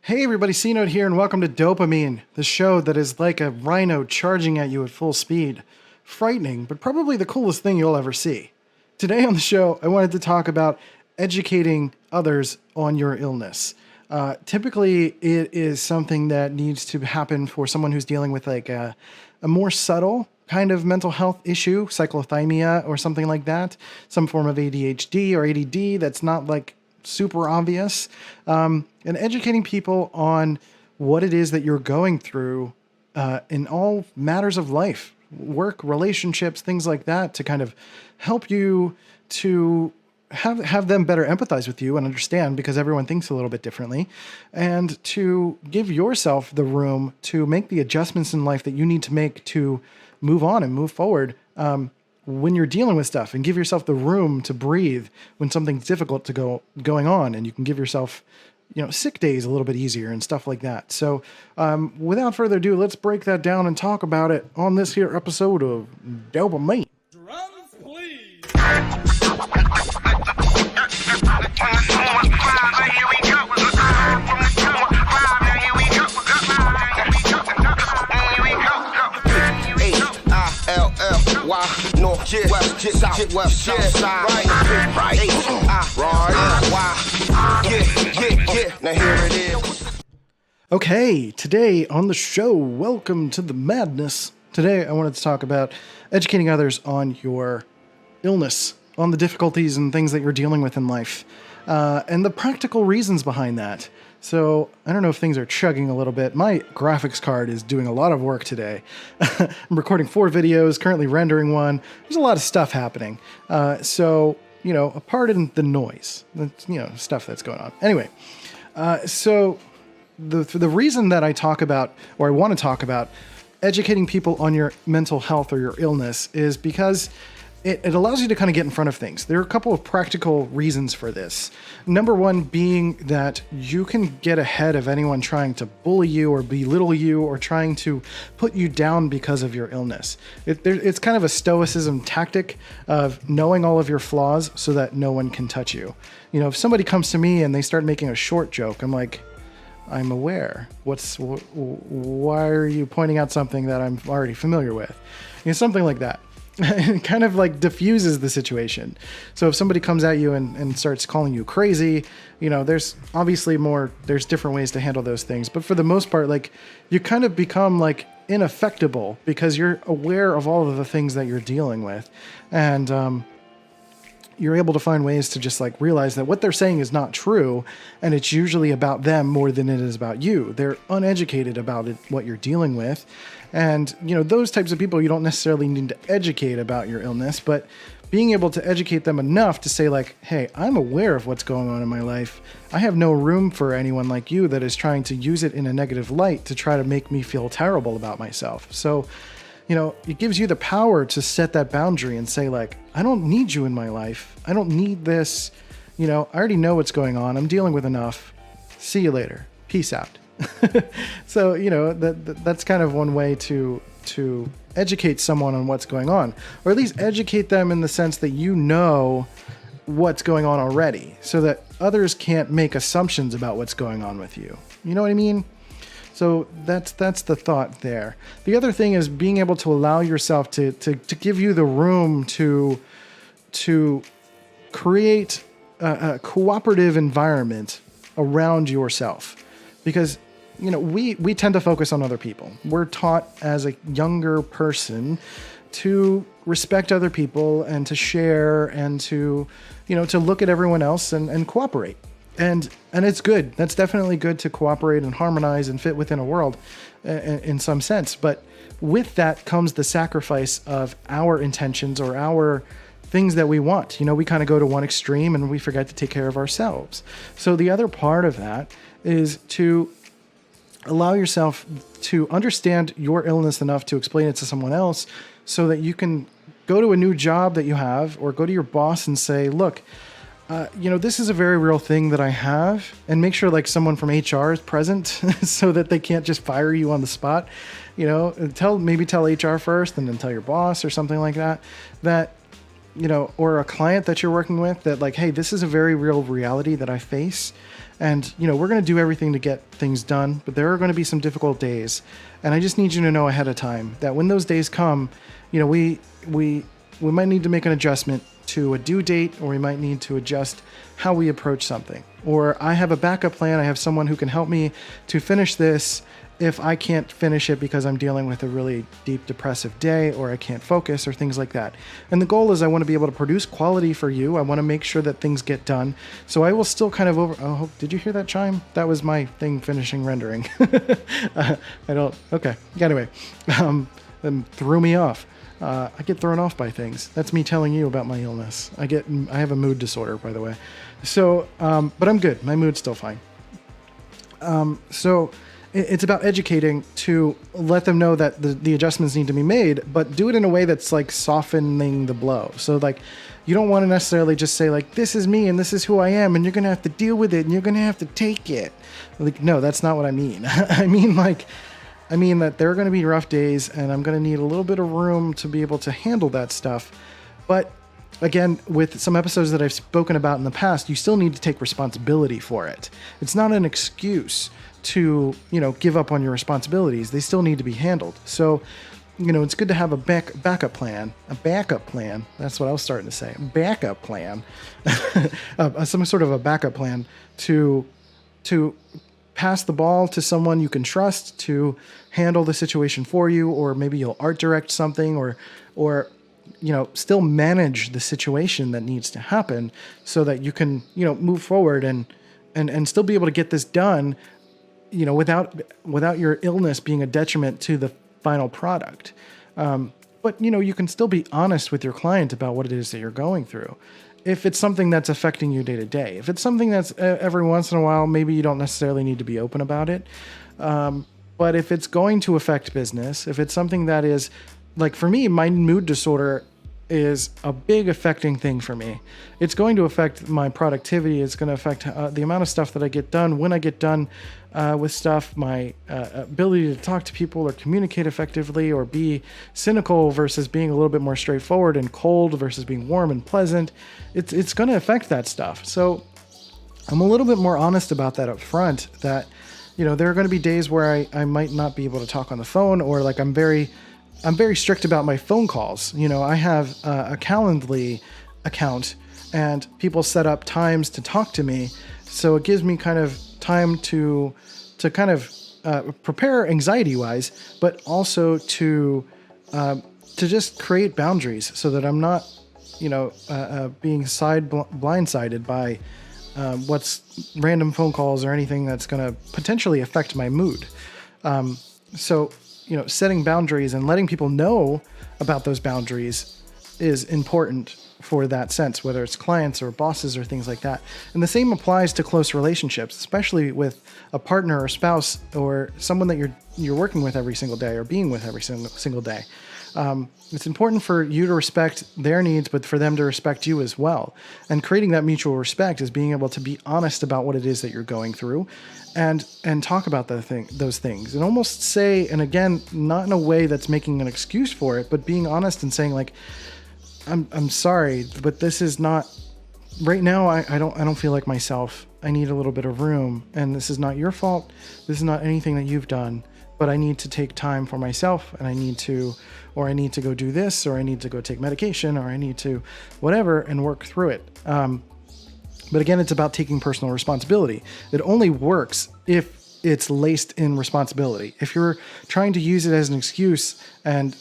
Hey everybody, C-Note here, and welcome to Dopamine, the show that is like a rhino charging at you at full speed. Frightening, but probably the coolest thing you'll ever see. Today on the show, I wanted to talk about educating others on your illness. Typically, it is something that needs to happen for someone who's dealing with like a more subtle kind of mental health issue, cyclothymia or something like that, some form of ADHD or ADD that's not like super obvious, and educating people on what it is that you're going through in all matters of life, work, relationships, things like that, to kind of help you to have them better empathize with you and understand, because everyone thinks a little bit differently, and to give yourself the room to make the adjustments in life that you need to make to move on and move forward when you're dealing with stuff, and give yourself the room to breathe when something's difficult going on, and you can give yourself, sick days a little bit easier and stuff like that. So without further ado, let's break that down and talk about it on this here episode of Dopamine. Drums, please. Okay, today on the show, welcome to the madness. Today I wanted to talk about educating others on your illness, on the difficulties and things that you're dealing with in life, and the practical reasons behind that. So I don't know if things are chugging a little bit. My graphics card is doing a lot of work today. I'm recording 4 videos, currently rendering one. There's a lot of stuff happening. So, pardon the noise, stuff that's going on. Anyway, so the reason that I talk about, or I want to talk about, educating people on your mental health or your illness is because it allows you to kind of get in front of things. There are a couple of practical reasons for this. Number one being that you can get ahead of anyone trying to bully you or belittle you or trying to put you down because of your illness. It's kind of a stoicism tactic of knowing all of your flaws so that no one can touch you. If somebody comes to me and they start making a short joke, I'm like, I'm aware. Why are you pointing out something that I'm already familiar with? Something like that. It kind of like diffuses the situation. So if somebody comes at you and starts calling you crazy, there's obviously there's different ways to handle those things. But for the most part, like, you kind of become like inaffectable because you're aware of all of the things that you're dealing with. And, you're able to find ways to just like realize that what they're saying is not true, and it's usually about them more than it is about you. They're uneducated about what you're dealing with. And, those types of people, you don't necessarily need to educate about your illness, but being able to educate them enough to say like, hey, I'm aware of what's going on in my life. I have no room for anyone like you that is trying to use it in a negative light to try to make me feel terrible about myself. So, it gives you the power to set that boundary and say like, I don't need you in my life. I don't need this. I already know what's going on. I'm dealing with enough. See you later. Peace out. So, that's kind of one way to educate someone on what's going on, or at least educate them in the sense that what's going on already, so that others can't make assumptions about what's going on with you. You know what I mean? So that's the thought there. The other thing is being able to allow yourself to give you the room to create a cooperative environment around yourself, because we tend to focus on other people. We're taught as a younger person to respect other people and to share and to look at everyone else and cooperate. And it's good. That's definitely good to cooperate and harmonize and fit within a world in some sense. But with that comes the sacrifice of our intentions or our things that we want. We kind of go to one extreme and we forget to take care of ourselves. So the other part of that is to allow yourself to understand your illness enough to explain it to someone else, so that you can go to a new job that you have, or go to your boss and say, look, this is a very real thing that I have, and make sure like someone from HR is present so that they can't just fire you on the spot. Maybe tell HR first and then tell your boss or something like that, or a client that you're working with, that like, hey, this is a very real reality that I face. And, we're going to do everything to get things done, but there are going to be some difficult days. And I just need you to know ahead of time that when those days come, we might need to make an adjustment to a due date, or we might need to adjust how we approach something. Or I have a backup plan. I have someone who can help me to finish this if I can't finish it because I'm dealing with a really deep depressive day, or I can't focus, or things like that. And the goal is I want to be able to produce quality for you. I want to make sure that things get done. So I will still kind of oh, did you hear that chime? That was my thing finishing rendering. Okay. Anyway, that threw me off. I get thrown off by things. That's me telling you about my illness. I have a mood disorder, by the way. So, but I'm good. My mood's still fine. So it's about educating to let them know that the adjustments need to be made, but do it in a way that's like softening the blow. So like, you don't want to necessarily just say like, this is me and this is who I am, and you're going to have to deal with it and you're going to have to take it. Like, no, that's not what I mean. I mean that there are going to be rough days, and I'm going to need a little bit of room to be able to handle that stuff. But again, with some episodes that I've spoken about in the past, you still need to take responsibility for it. It's not an excuse to, give up on your responsibilities. They still need to be handled. So, it's good to have a backup plan. A backup plan. That's what I was starting to say. Backup plan. Some sort of a backup plan to pass the ball to someone you can trust to handle the situation for you, or maybe you'll art direct something, or still manage the situation that needs to happen so that you can, move forward and still be able to get this done, without your illness being a detriment to the final product. But, you can still be honest with your client about what it is that you're going through. If it's something that's affecting you day to day, if it's something that's every once in a while, maybe you don't necessarily need to be open about it. But if it's going to affect business, if it's something that is, like for me, my mood disorder is a big affecting thing for me. It's going to affect my productivity. It's going to affect the amount of stuff that I get done, when I get done with stuff, my ability to talk to people or communicate effectively, or be cynical versus being a little bit more straightforward, and cold versus being warm and pleasant. It's going to affect that stuff. So I'm a little bit more honest about that up front, that, there are going to be days where I might not be able to talk on the phone, or like I'm very strict about my phone calls. I have a Calendly account, and people set up times to talk to me. So it gives me kind of time to kind of prepare anxiety-wise, but also to just create boundaries so that I'm not, being blindsided by what's random phone calls or anything that's going to potentially affect my mood. So setting boundaries and letting people know about those boundaries is important for that sense, whether it's clients or bosses or things like that. And the same applies to close relationships, especially with a partner or spouse or someone that you're working with every single day or being with every single day. It's important for you to respect their needs, but for them to respect you as well. And creating that mutual respect is being able to be honest about what it is that you're going through, and talk about those things, and almost say, and again, not in a way that's making an excuse for it, but being honest and saying like, I'm sorry, but this is not right now. I don't feel like myself. I need a little bit of room, and this is not your fault. This is not anything that you've done, but I need to take time for myself, and I need to go do this, or I need to go take medication, or I need to whatever, and work through it. But again, it's about taking personal responsibility. It only works if it's laced in responsibility. If you're trying to use it as an excuse and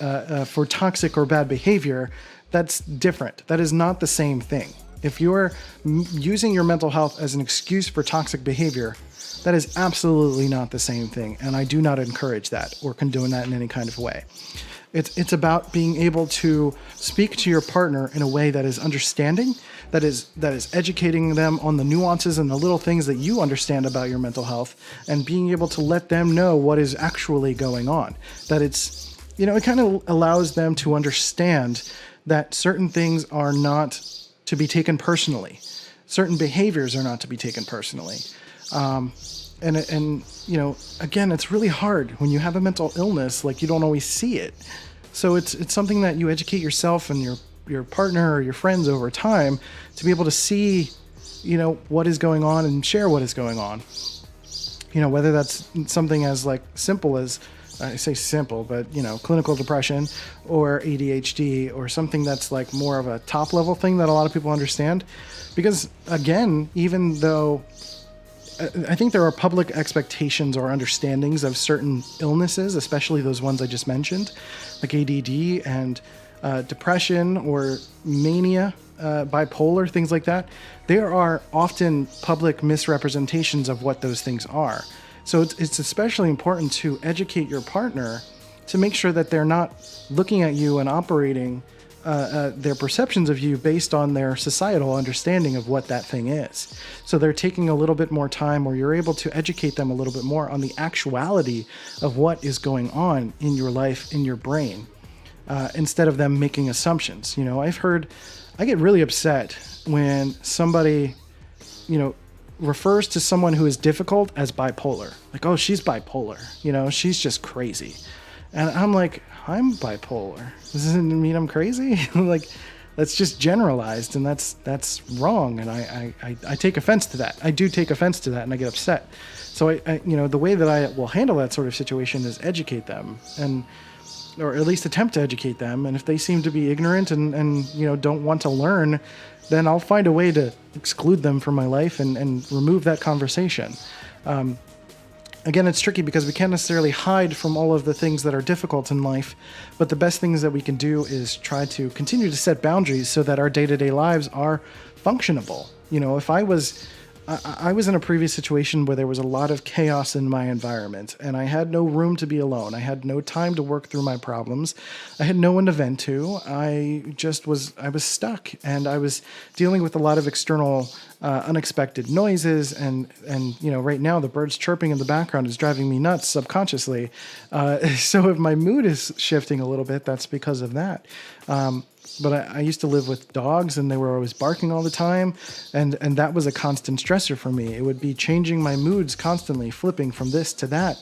for toxic or bad behavior, that's different. That is not the same thing. If you're using your mental health as an excuse for toxic behavior, that is absolutely not the same thing. And I do not encourage that or condone that in any kind of way. It's about being able to speak to your partner in a way that is understanding, that is educating them on the nuances and the little things that you understand about your mental health, and being able to let them know what is actually going on. That it's, it kind of allows them to understand that certain things are not to be taken personally. Certain behaviors are not to be taken personally. And again, it's really hard when you have a mental illness, like you don't always see it. So it's something that you educate yourself and your partner or your friends over time to be able to see what is going on and share what is going on. Whether that's something as like simple as, I say simple, but clinical depression or ADHD, or something that's like more of a top level thing that a lot of people understand. Because again, even though I think there are public expectations or understandings of certain illnesses, especially those ones I just mentioned, like ADD and depression or mania, bipolar, things like that. There are often public misrepresentations of what those things are. So it's especially important to educate your partner to make sure that they're not looking at you and operating their perceptions of you based on their societal understanding of what that thing is. So they're taking a little bit more time, or you're able to educate them a little bit more on the actuality of what is going on in your life, in your brain, instead of them making assumptions. I get really upset when somebody, refers to someone who is difficult as bipolar. Like, oh, she's bipolar. She's just crazy. And I'm like, I'm bipolar. This doesn't mean I'm crazy. Like, that's just generalized, and that's wrong. And I take offense to that. I do take offense to that, and I get upset. So I the way that I will handle that sort of situation is educate them, or at least attempt to educate them. And if they seem to be ignorant and don't want to learn, then I'll find a way to exclude them from my life and remove that conversation. Again, it's tricky because we can't necessarily hide from all of the things that are difficult in life, but the best things that we can do is try to continue to set boundaries so that our day-to-day lives are functionable. If I was in a previous situation where there was a lot of chaos in my environment, and I had no room to be alone. I had no time to work through my problems. I had no one to vent to. I was stuck, and I was dealing with a lot of external unexpected noises, and right now the birds chirping in the background is driving me nuts subconsciously. So if my mood is shifting a little bit, that's because of that. But I used to live with dogs, and they were always barking all the time, and that was a constant stressor for me. It would be changing my moods constantly, flipping from this to that.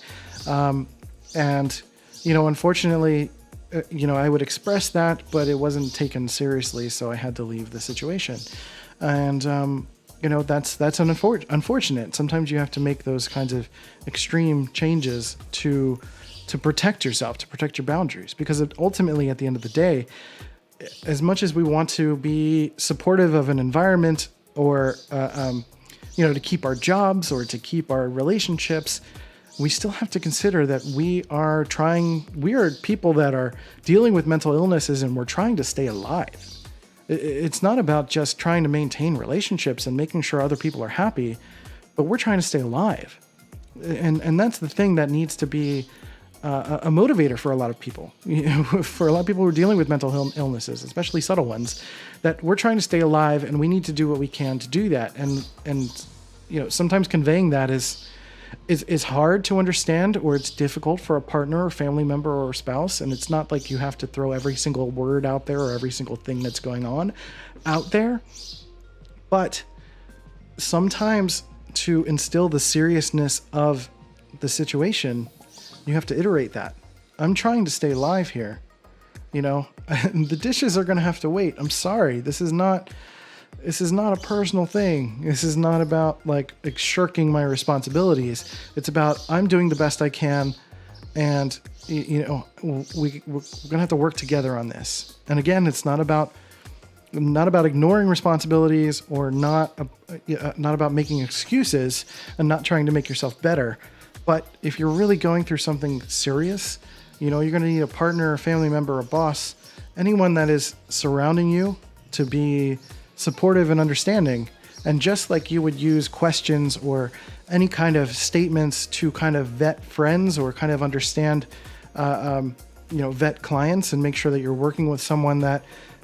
Unfortunately, I would express that, but it wasn't taken seriously, so I had to leave the situation. And that's unfortunate. Sometimes you have to make those kinds of extreme changes to protect yourself, to protect your boundaries, because ultimately, at the end of the day, as much as we want to be supportive of an environment, or to keep our jobs or to keep our relationships, we still have to consider that we are people that are dealing with mental illnesses, and we're trying to stay alive. It's not about just trying to maintain relationships and making sure other people are happy, but we're trying to stay alive. And that's the thing that needs to be a motivator for a lot of people. For a lot of people who are dealing with mental illnesses, especially subtle ones, that we're trying to stay alive, and we need to do what we can to do that. And sometimes conveying that is hard to understand, or it's difficult for a partner or family member or spouse. And it's not like you have to throw every single word out there or every single thing that's going on out there. But sometimes, to instill the seriousness of the situation, you have to iterate that. I'm trying to stay alive here. The dishes are going to have to wait. I'm sorry. This is not a personal thing. This is not about like shirking my responsibilities. It's about, I'm doing the best I can, and we're going to have to work together on this. And again, it's not about ignoring responsibilities, or not about making excuses and not trying to make yourself better. But if you're really going through something serious, you're going to need a partner, a family member, a boss, anyone that is surrounding you to be supportive and understanding. And just like you would use questions or any kind of statements to kind of vet friends, or kind of understand, vet clients and make sure that you're working with someone that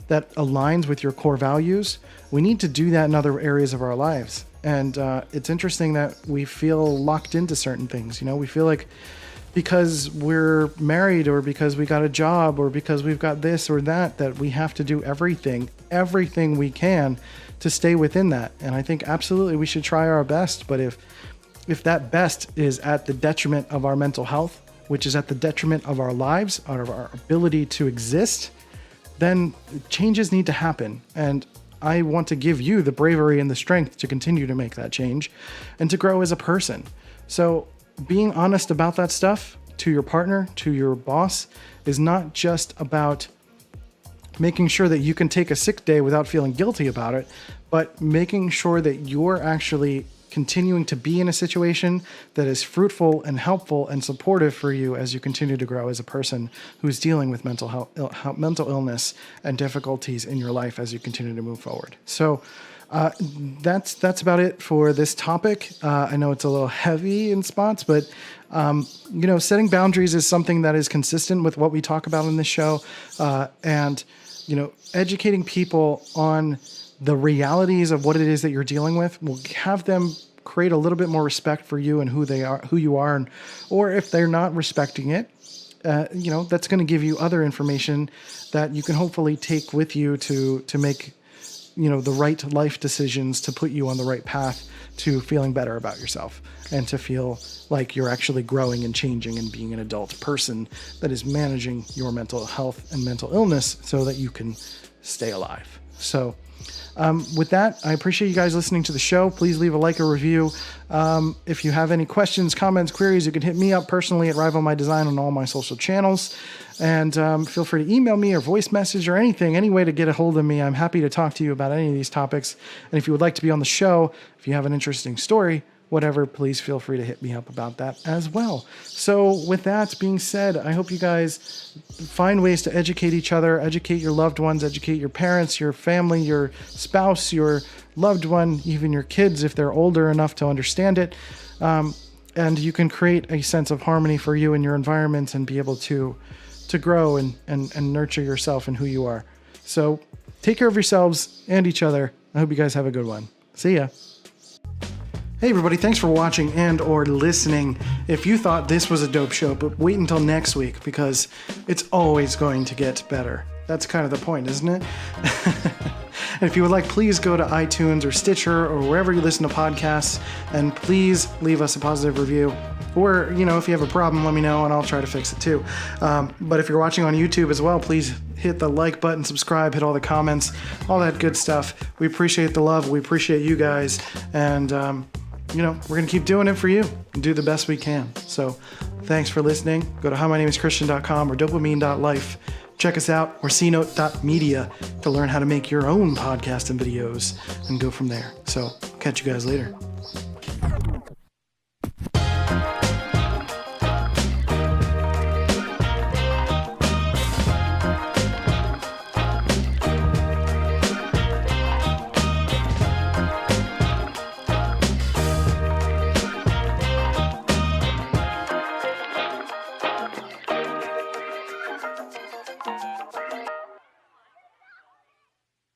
aligns with your core values, we need to do that in other areas of our lives. And it's interesting that we feel locked into certain things. We feel like because we're married, or because we got a job, or because we've got this or that we have to do everything we can to stay within that. And I think absolutely we should try our best. But if that best is at the detriment of our mental health, which is at the detriment of our lives, of our ability to exist, then changes need to happen. And I want to give you the bravery and the strength to continue to make that change and to grow as a person. So being honest about that stuff to your partner, to your boss, is not just about making sure that you can take a sick day without feeling guilty about it, but making sure that you're actually continuing to be in a situation that is fruitful and helpful and supportive for you as you continue to grow as a person who's dealing with mental illness and difficulties in your life as you continue to move forward. So that's about it for this topic. I know it's a little heavy in spots, but setting boundaries is something that is consistent with what we talk about in this show, and educating people on the realities of what it is that you're dealing with will have them create a little bit more respect for you and who you are, or if they're not respecting it, that's going to give you other information that you can hopefully take with you to make the right life decisions to put you on the right path to feeling better about yourself and to feel like you're actually growing and changing and being an adult person that is managing your mental health and mental illness so that you can stay alive. So with that, I appreciate you guys listening to the show. Please leave a like or review. If you have any questions, comments, queries, you can hit me up personally at Rival My Design on all my social channels. And feel free to email me or voice message or any way to get a hold of me. I'm happy to talk to you about any of these topics. And if you would like to be on the show, if you have an interesting story, whatever, please feel free to hit me up about that as well. So with that being said, I hope you guys find ways to educate each other, educate your loved ones, educate your parents, your family, your spouse, your loved one, even your kids if they're older enough to understand it. And you can create a sense of harmony for you and your environment and be able to grow and nurture yourself and who you are. So take care of yourselves and each other. I hope you guys have a good one. See ya. Hey everybody, thanks for watching and or listening. If you thought this was a dope show, but wait until next week because it's always going to get better. That's kind of the point, isn't it? And if you would like, please go to iTunes or Stitcher or wherever you listen to podcasts and please leave us a positive review. Or, if you have a problem, let me know and I'll try to fix it too. But if you're watching on YouTube as well, please hit the like button, subscribe, hit all the comments, all that good stuff. We appreciate the love. We appreciate you guys. And, we're going to keep doing it for you and do the best we can. So thanks for listening. Go to howmynameschristian.com or dopamine.life. Check us out or cnote.media to learn how to make your own podcast and videos and go from there. So I'll catch you guys later.